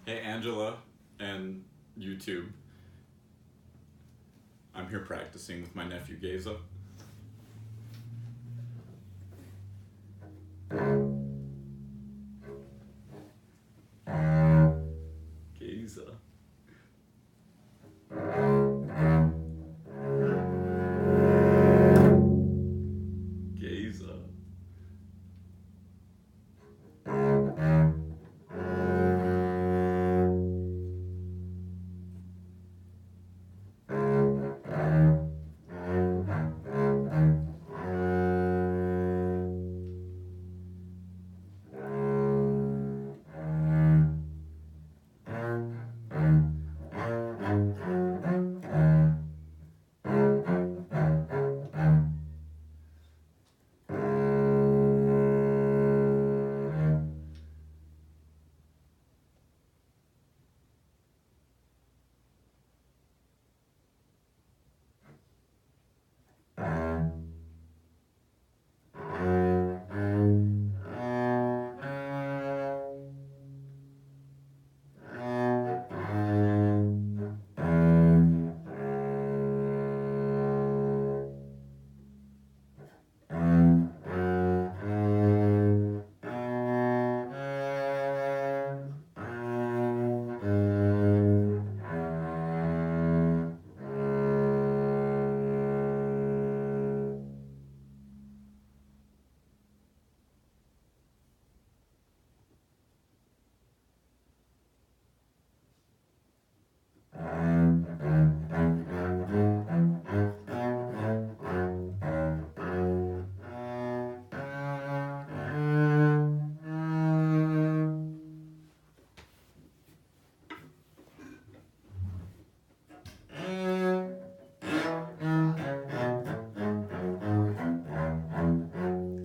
Hey, Angela and YouTube. I'm here practicing with my nephew Geza. Geza. Geza.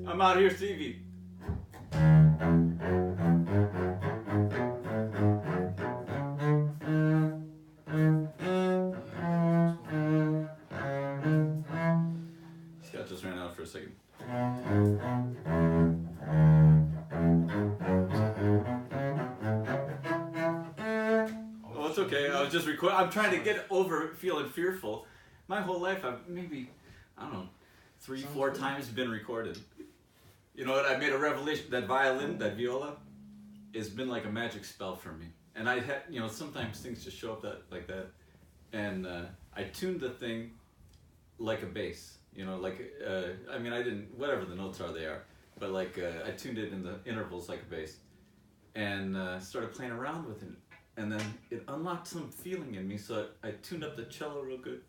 I'm out here, Stevie. Scott just ran out for a second. Oh, it's okay. I was just recording. I'm trying to get over feeling fearful. My whole life, I've maybe, I don't know, 3-4 times been recorded. You know what? I made a revelation. That violin, that viola, has been like a magic spell for me. And I had, sometimes things just show up like that. And I tuned the thing like a bass. I didn't, whatever the notes are, they are. But I tuned it in the intervals like a bass. And started playing around with it. And then it unlocked some feeling in me. So I tuned up the cello real good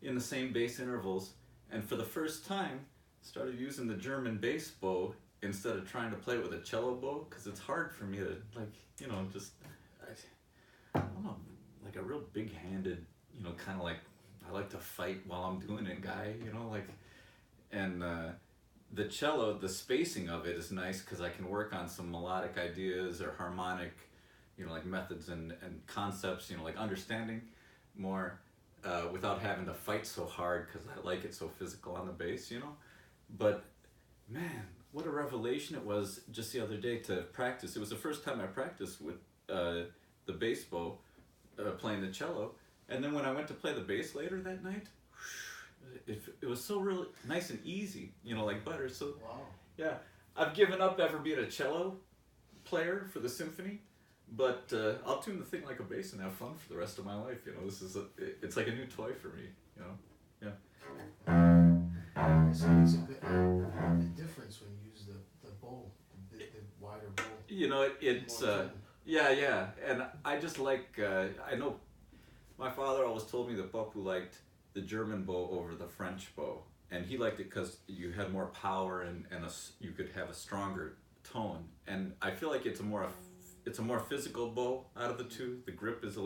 in the same bass intervals. And for the first time, started using the German bass bow instead of trying to play it with a cello bow, because it's hard for me to I'm a real big-handed, kind of like, I like to fight while I'm doing it guy, and the cello, the spacing of it is nice because I can work on some melodic ideas or harmonic, methods and concepts, like understanding more without having to fight so hard, because I like it so physical on the bass, But man, what a revelation it was just the other day to practice. It was the first time I practiced with the bass bow, playing the cello. And then when I went to play the bass later that night, it was so really nice and easy, like butter. So wow. Yeah, I've given up ever being a cello player for the symphony, but I'll tune the thing like a bass and have fun for the rest of my life. It's like a new toy for me. Yeah. So it makes a good difference when you use the bowl, the wider bowl. It's yeah, and I just like I know my father always told me that Papu liked the German bow over the French bow, and he liked it because you had more power and you could have a stronger tone. And I feel like it's a more physical bow out of the two. The grip is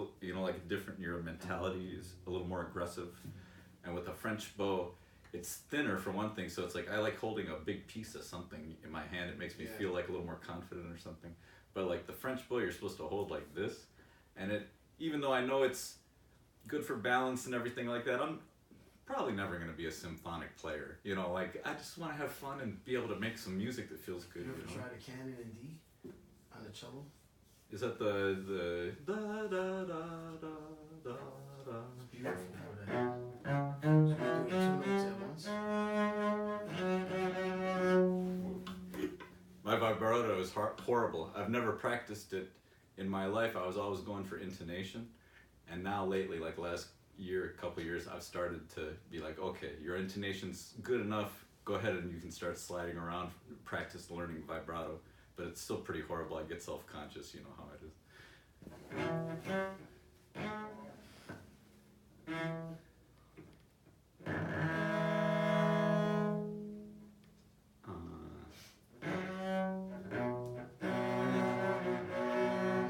different. Your mentality is a little more aggressive, and with the French bow, it's thinner for one thing. So it's like I like holding a big piece of something in my hand. It makes me feel like a little more confident or something. But like the French bow, you're supposed to hold like this, and even though I know it's good for balance and everything like that, I'm probably never going to be a symphonic player. I just want to have fun and be able to make some music that feels good. You ever tried a Canon in D on the cello? Is that the da da da da da da? It's beautiful for that. So we do it 2 notes at once. My vibrato is horrible. I've never practiced it in my life. I was always going for intonation, and now lately, like last year, couple years, I've started to be like, okay, your intonation's good enough. Go ahead and you can start sliding around, practice learning vibrato. But it's still pretty horrible. I get self-conscious. You know how it is.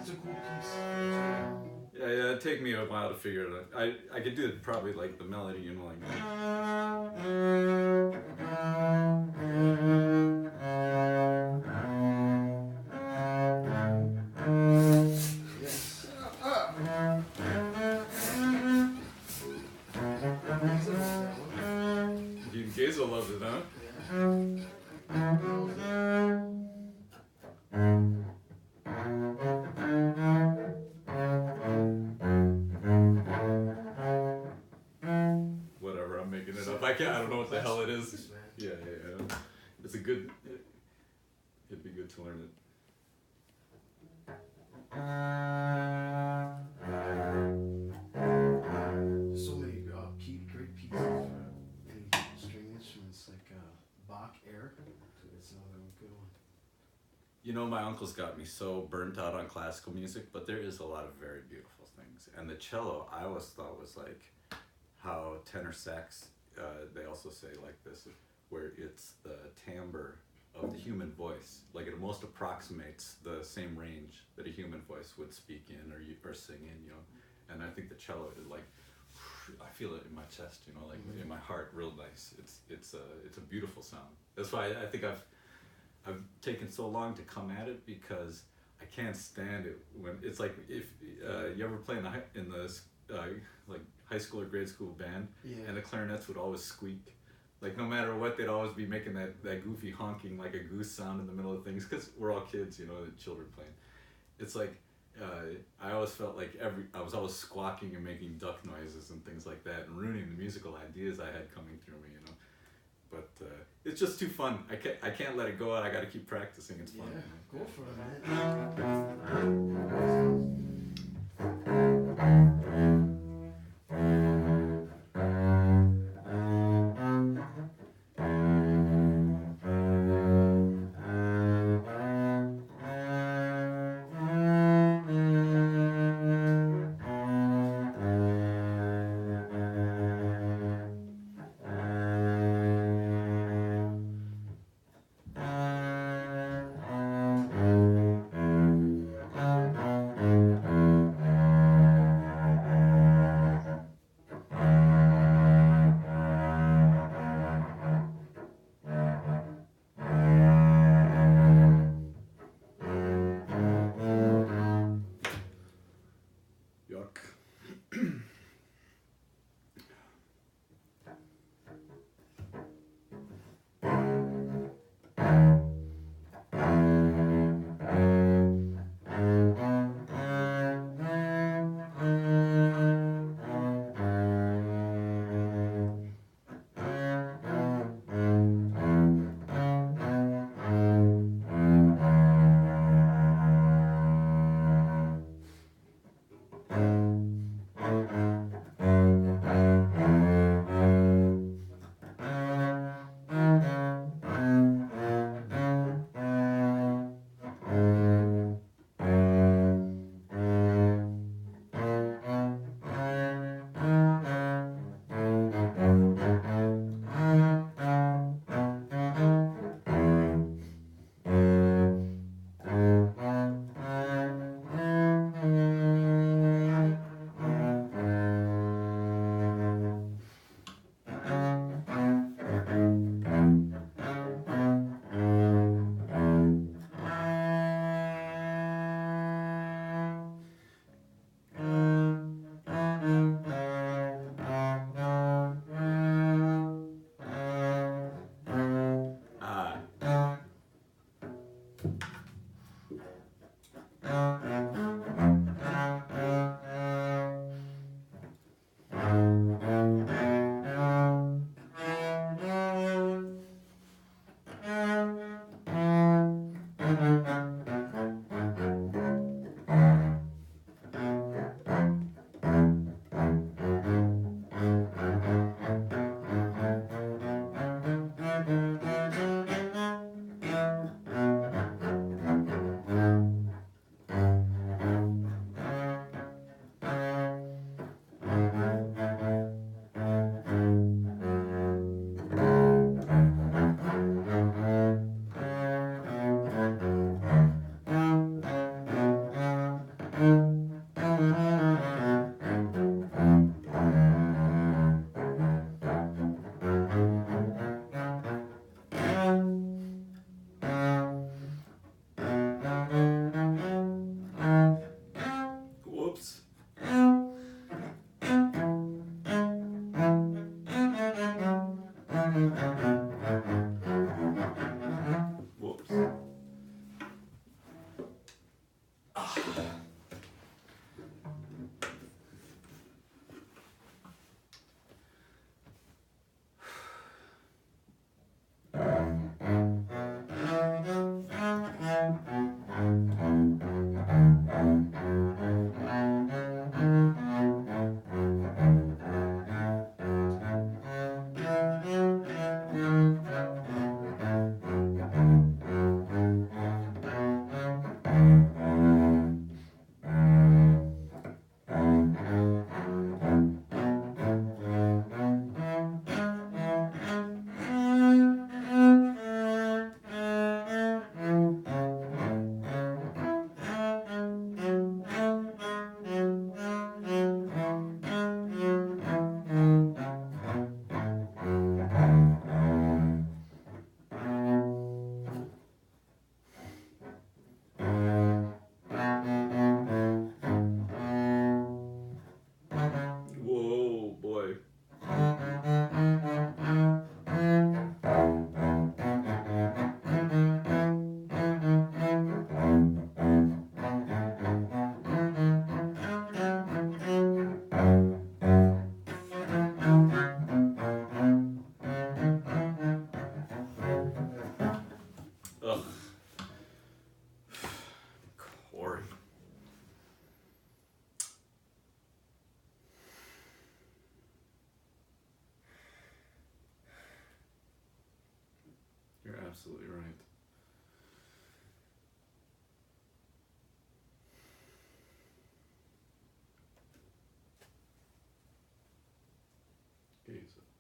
It's a cool piece. Yeah, it'd take me a while to figure it out. I could do it probably like the melody, you know, like. Yes. Giza loves that one. Dean Gazel loves it, huh? Whatever, I'm making it up. I don't know what the hell it is. Yeah. It's a good. It'd be good to learn it. So many great pieces for any string instruments, like Bach Air. That's another good one. You know, my uncle's got me so burnt out on classical music, but there is a lot of very beautiful things. And the cello, I always thought was like how tenor sax, they also say like this, where it's the timbre of the human voice. Like it most approximates the same range that a human voice would speak in or sing in, you know. And I think the cello is like, I feel it in my chest, you know, like in my heart, real nice. It's a beautiful sound. That's why I think I've taken so long to come at it, because I can't stand it when it's like, if you ever play in the like high school or grade school band, and the clarinets would always squeak. Like no matter what, they'd always be making that goofy honking like a goose sound in the middle of things, because we're all kids, you know, the children playing. It's like, I always felt like I was always squawking and making duck noises and things like that, and ruining the musical ideas I had coming through me, you know. But it's just too fun. I can't let it go out. I got to keep practicing. It's fun. Yeah, go for it, man. absolutely right. Gaze up.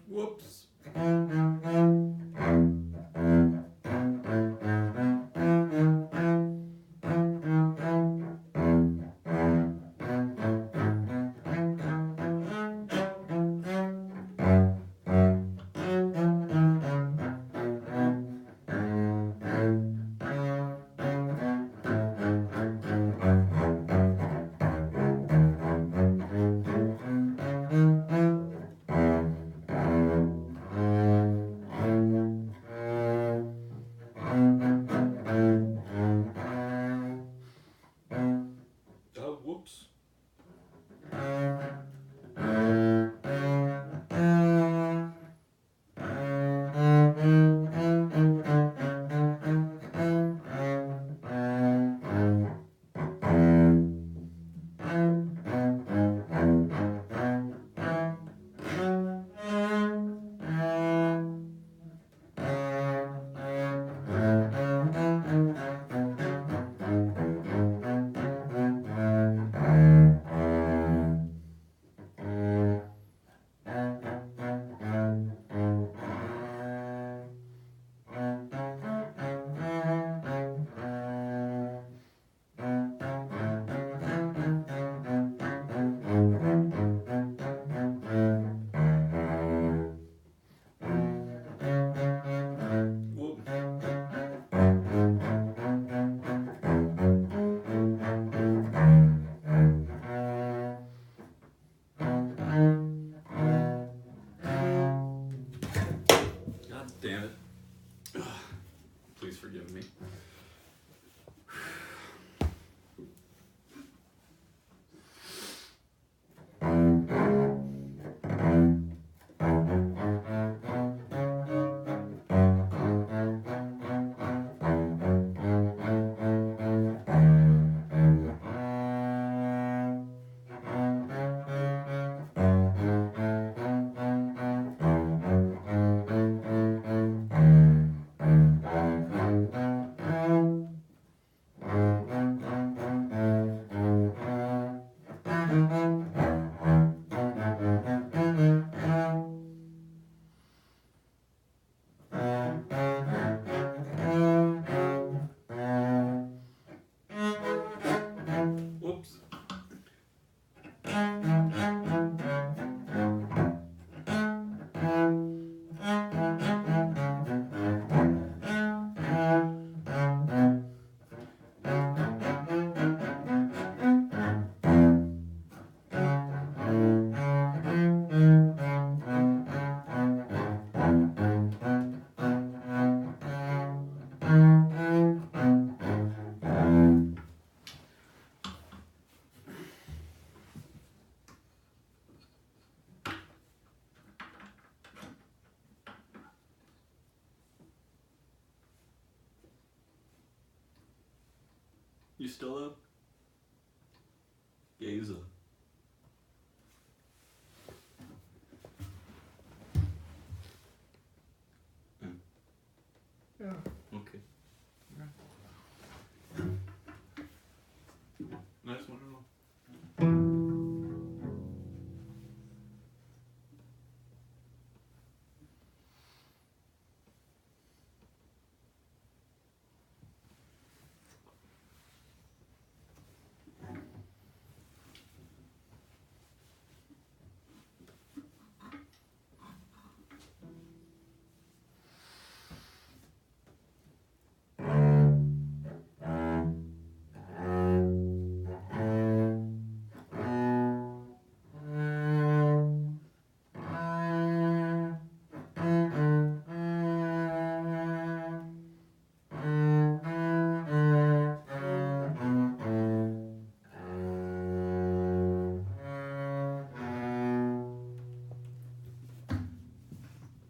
Whoops. Whoops. Whoop. God damn it. Please forgive me. You still up? Gaze up. Yeah. Okay. Nice one at all.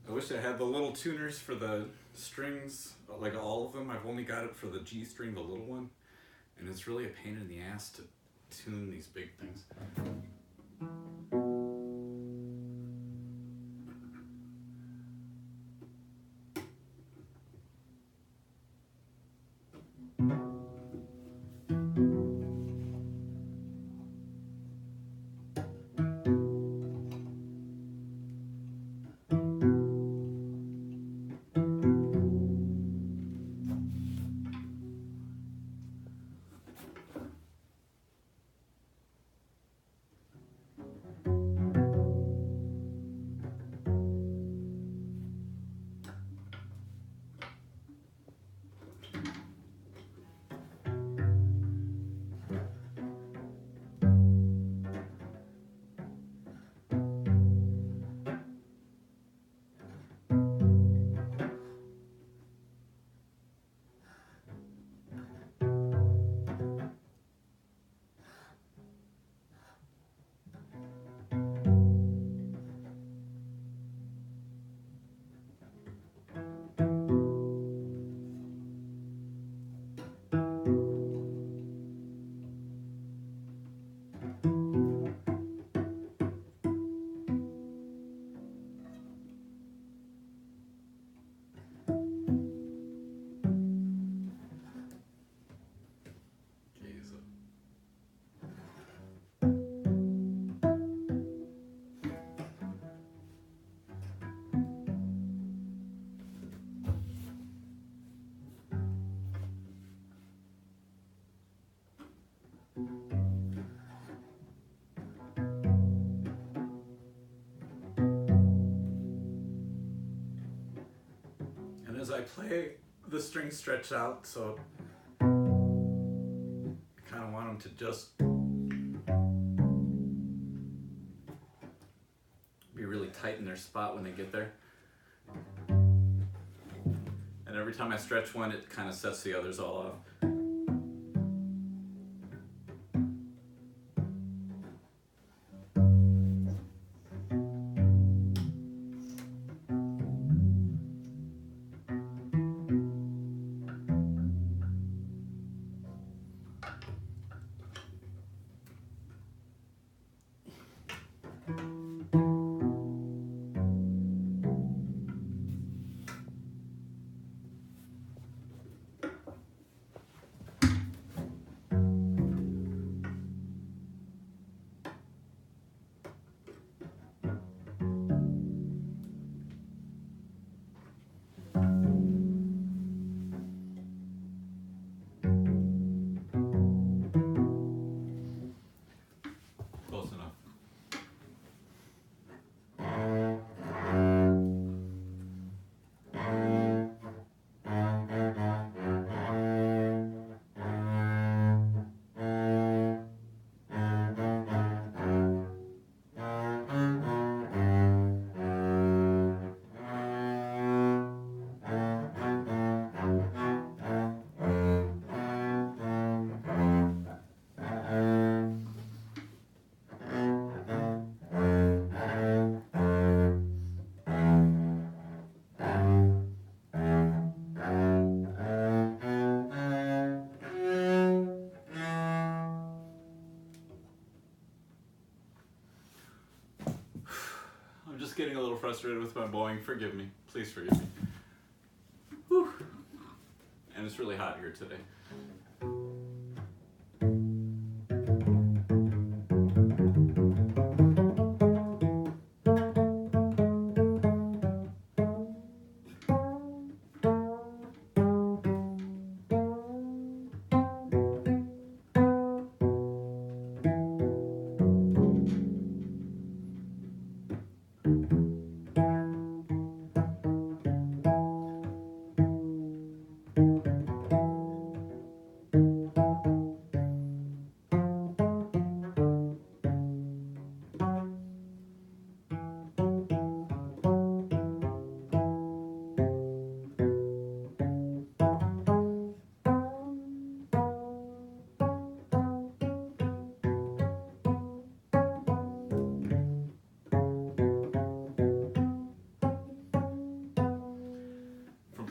I wish I had the little tuners for the strings, like all of them. I've only got it for the G string, the little one, and it's really a pain in the ass to tune these big things. Gaze up. And as I play, the strings stretch out, so I kind of want them to just be really tight in their spot when they get there. And every time I stretch one, it kind of sets the others all off. getting a little frustrated with my bowing. Forgive me. Please forgive me. Whew. And it's really hot here today.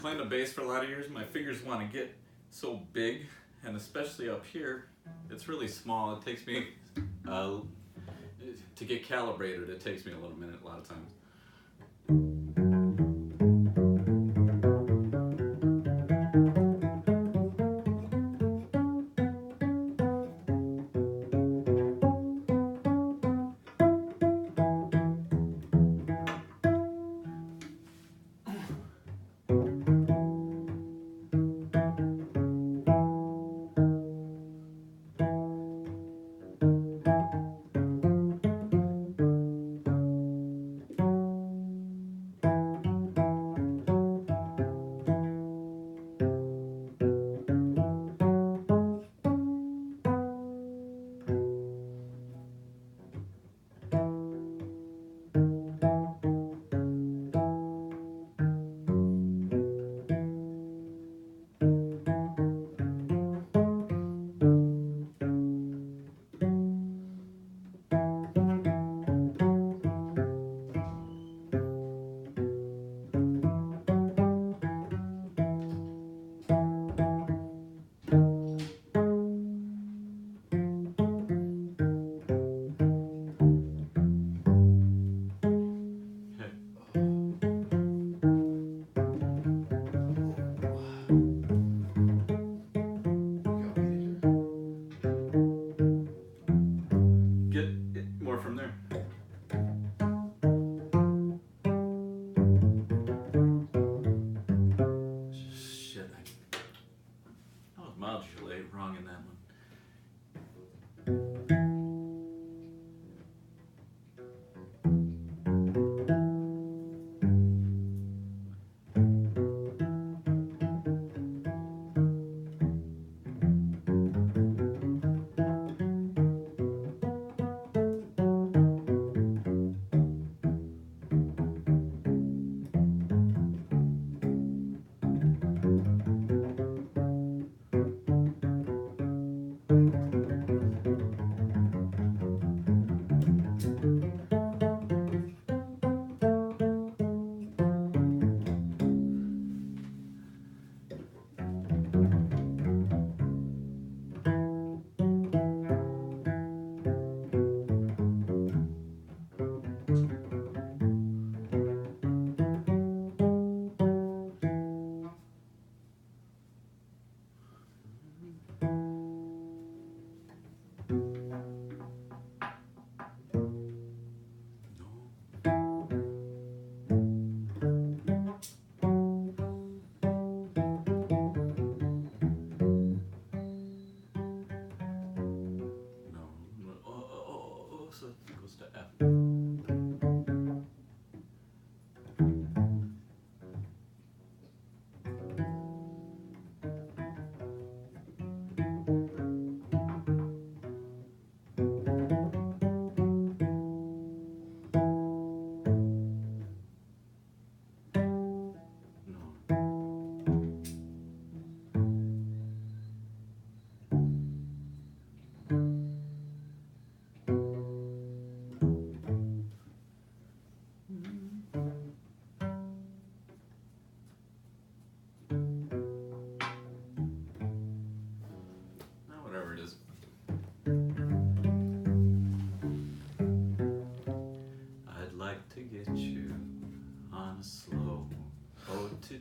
Playing the bass for a lot of years, my fingers want to get so big, and especially up here, it's really small. It takes me, to get calibrated, it takes me a little minute a lot of times. Modulate wrong in that one.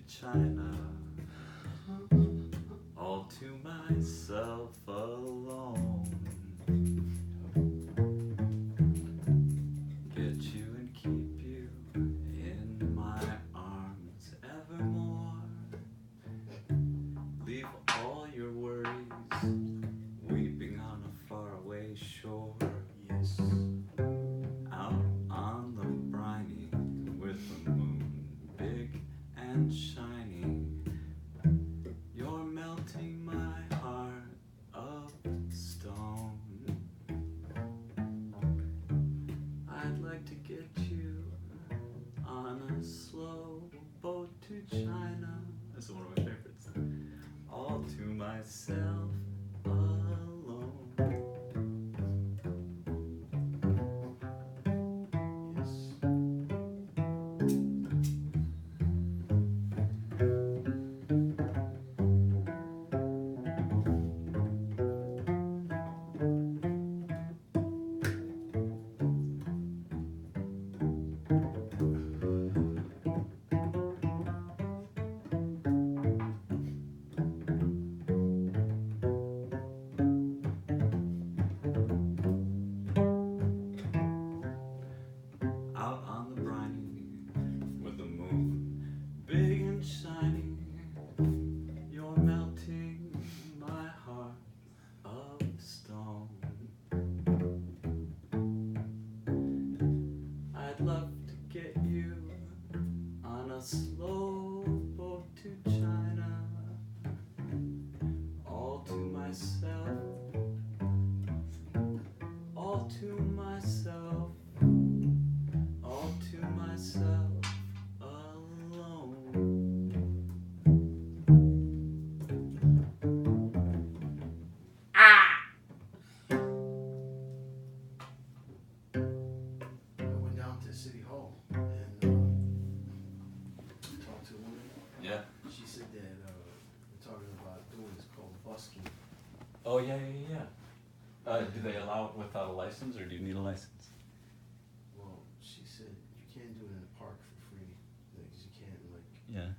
China, all to myself alone. Get you and keep you in my arms evermore. Leave all your worries weeping on a faraway shore. Yes. Out on the briny with the moon big and shining. You're melting my heart of stone. I'd like to get you on a slow boat to China. That's one of my favorites. All to myself alone. Yes. Out on the briny with the moon big and shining. You're melting my heart of stone. I'd love to get you on a slow boat to China. All to myself, all to myself, all to myself alone. I went down to City Hall and talked to a woman. Yeah. She said that we're talking about doing this called busking. Oh yeah. Do they allow it without a license, or do you need a license? Well, she said you can't do it in the park for free. Like, you can't, like, Yeah.